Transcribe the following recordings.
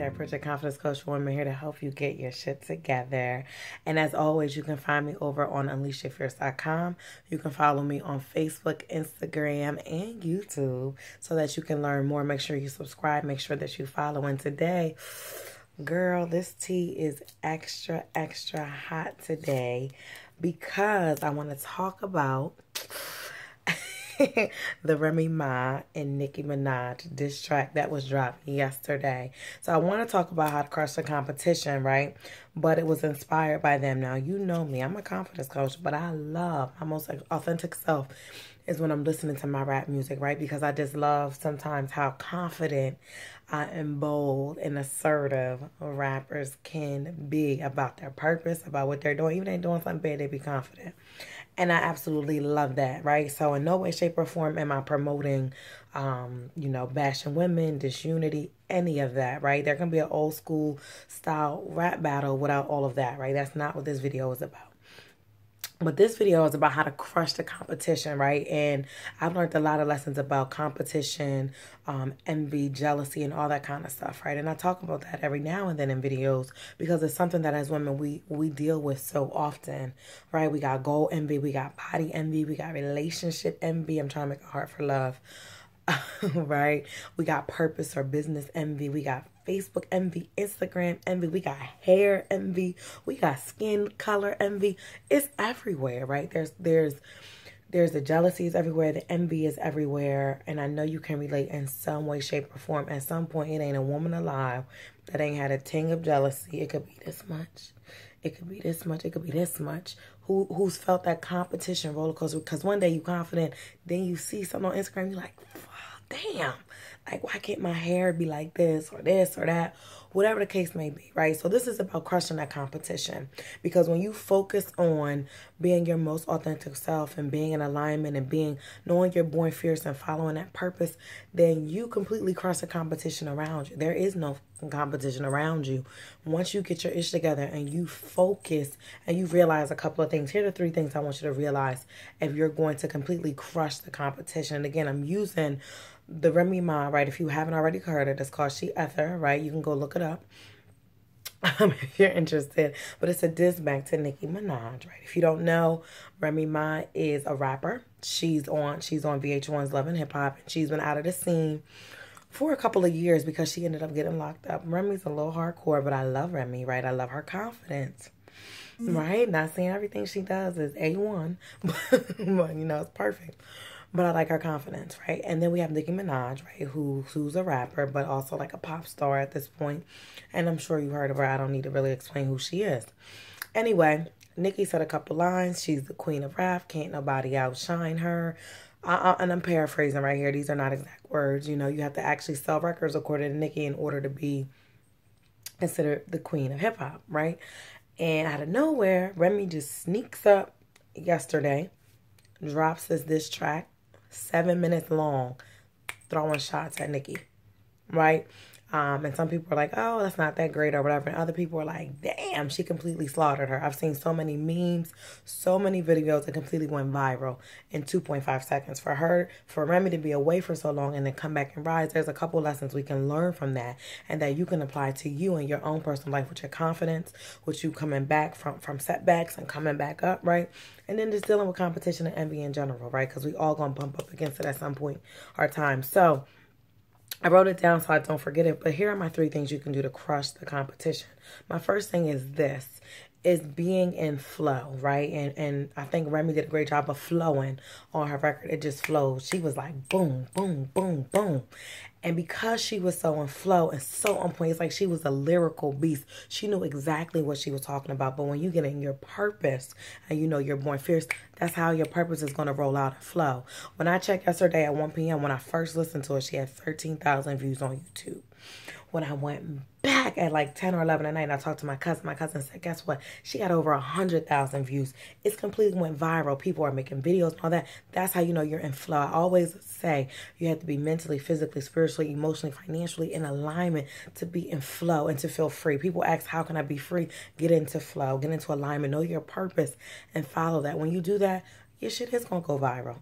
Bridget, Confidence Coach for Women, here to help you get your shit together. And as always, you can find me over on UnleashYourFierce.com. You can follow me on Facebook, Instagram, and YouTube so that you can learn more. Make sure you subscribe. Make sure that you follow. And today, girl, this tea is extra, extra hot today because I want to talk about the Remy Ma and Nicki Minaj diss track that was dropped yesterday. So I want to talk about how to crush the competition, right? But it was inspired by them. Now, you know me. I'm a confidence coach, but I love my most authentic self is when I'm listening to my rap music, right? Because I just love sometimes how confident and bold and assertive rappers can be about their purpose, about what they're doing. Even if they're doing something bad, they be confident. And I absolutely love that, right? So in no way, shape, or form am I promoting, bashing women, disunity, any of that, right? There can be an old school style rap battle without all of that, right? That's not what this video is about. But this video is about how to crush the competition, right? And I've learned a lot of lessons about competition, envy, jealousy, and all that kind of stuff, right? And I talk about that every now and then in videos because it's something that as women we deal with so often, right? We got goal envy, we got body envy, we got relationship envy. I'm trying to make a heart for love. Right? We got purpose or business envy. We got Facebook envy, Instagram envy. We got hair envy. We got skin color envy. It's everywhere, right? There's the jealousies everywhere. The envy is everywhere. And I know you can relate in some way, shape, or form. At some point, it ain't a woman alive that ain't had a ting of jealousy. It could be this much. It could be this much. It could be this much. Who's felt that competition roller coaster? Because one day you confident, then you see something on Instagram, you're like, damn, like, why can't my hair be like this or that, whatever the case may be, right? So this is about crushing that competition, because when you focus on being your most authentic self and being in alignment and knowing you're born fierce and following that purpose, then you completely crush the competition around you. There is no competition around you. Once you get your ish together and you focus and you realize a couple of things. Here are the 3 things I want you to realize if you're going to completely crush the competition. And again, I'm using the Remy Ma, right? If you haven't already heard it, it's called Shether, right? You can go look it up if you're interested. But it's a diss back to Nicki Minaj, right? If you don't know, Remy Ma is a rapper. She's on VH1's Love and Hip Hop, and she's been out of the scene for a couple of years because she ended up getting locked up. Remy's a little hardcore, but I love Remy, right? I love her confidence, right? Not saying everything she does is A1, but it's perfect. But I like her confidence, right? And then we have Nicki Minaj, right, who's a rapper, but also like a pop star at this point. And I'm sure you've heard of her. I don't need to really explain who she is. Anyway, Nicki said a couple lines. She's the queen of rap. Can't nobody outshine her. And I'm paraphrasing right here. These are not exact words. You have to actually sell records according to Nicki in order to be considered the queen of hip hop, right? And out of nowhere, Remy just sneaks up yesterday, drops this track, 7 minutes long, throwing shots at Nicki, right? And some people are like, oh, that's not that great or whatever. And other people are like, damn, she completely slaughtered her. I've seen so many memes, so many videos that completely went viral in 2.5 seconds. For Remy to be away for so long and then come back and rise, there's a couple lessons we can learn from that and that you can apply to you in your own personal life with your confidence, with you coming back from setbacks and coming back up, right? And then just dealing with competition and envy in general, right? Because we all going to bump up against it at some point or time. So I wrote it down so I don't forget it, but here are my 3 things you can do to crush the competition. My first thing is being in flow, right? And I think Remy did a great job of flowing on her record. It just flowed. She was like boom, boom, boom, boom. And because she was so in flow and so on point, it's like she was a lyrical beast. She knew exactly what she was talking about. But when you get in your purpose and you're born fierce, that's how your purpose is going to roll out and flow. When I checked yesterday at 1 p.m., when I first listened to it, she had 13,000 views on YouTube. When I went back at like 10 or 11 at night and I talked to my cousin said, guess what? She got over 100,000 views. It's completely went viral. People are making videos and all that. That's how you know you're in flow. I always say you have to be mentally, physically, spiritually, emotionally, financially in alignment to be in flow and to feel free. People ask, how can I be free? Get into flow, get into alignment, know your purpose and follow that. When you do that, your shit is going to go viral,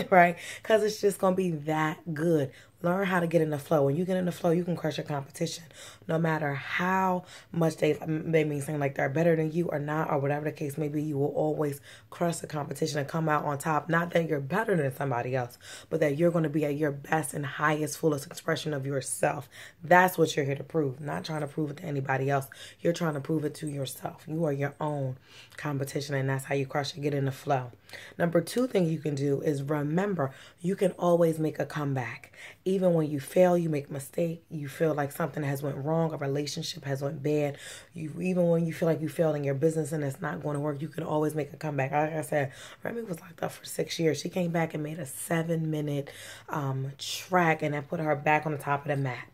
right? Because it's just going to be that good. Learn how to get in the flow. When you get in the flow, you can crush your competition. No matter how much they may seem like they're better than you or not, or whatever the case may be, you will always crush the competition and come out on top. Not that you're better than somebody else, but that you're going to be at your best and highest, fullest expression of yourself. That's what you're here to prove. Not trying to prove it to anybody else. You're trying to prove it to yourself. You are your own competition, and that's how you crush it. Get in the flow. Number 2 thing you can do is remember, you can always make a comeback. Even when you fail, you make a mistake, you feel like something has went wrong, a relationship has went bad, even when you feel like you failed in your business and it's not going to work, you can always make a comeback. Like I said, Remy was locked up for 6 years. She came back and made a 7-minute track, and that put her back on the top of the map.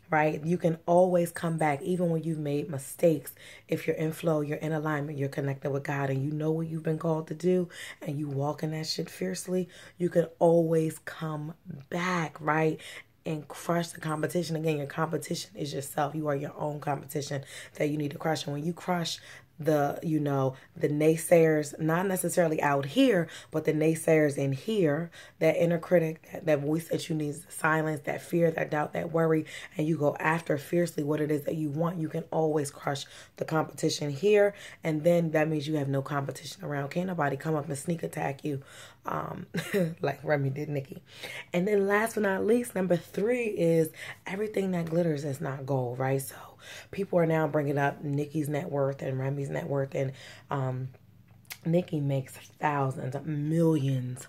Right? You can always come back, even when you've made mistakes. If you're in flow, you're in alignment, you're connected with God, and you know what you've been called to do, and you walk in that shit fiercely, you can always come back, right? And crush the competition. Again, your competition is yourself. You are your own competition that you need to crush. And when you crush the naysayers, not necessarily out here, but the naysayers in here, that inner critic, that voice that you need to silence, that fear, that doubt, that worry, and you go after fiercely what it is that you want, you can always crush the competition here. And then that means you have no competition around. Can't nobody come up and sneak attack you like Remy did Nikki. And then last but not least, number 3 is everything that glitters is not gold, right? So people are now bringing up Nikki's net worth and Remy's net worth, and Nikki makes thousands, millions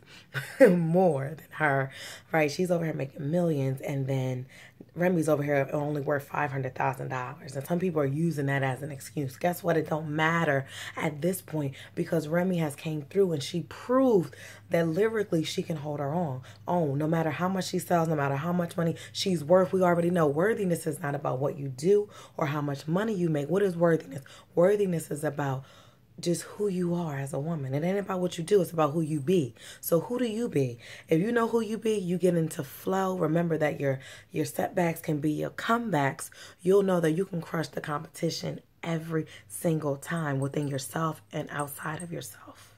more than her, right? She's over here making millions, and then Remy's over here only worth $500,000. And some people are using that as an excuse. Guess what? It don't matter at this point, because Remy has came through and she proved that lyrically she can hold her own. No matter how much she sells, no matter how much money she's worth. We already know worthiness is not about what you do or how much money you make. What is worthiness? Worthiness is about just who you are as a woman. It ain't about what you do. It's about who you be. So who do you be? If you know who you be, you get into flow. Remember that your setbacks can be your comebacks. You'll know that you can crush the competition every single time within yourself and outside of yourself.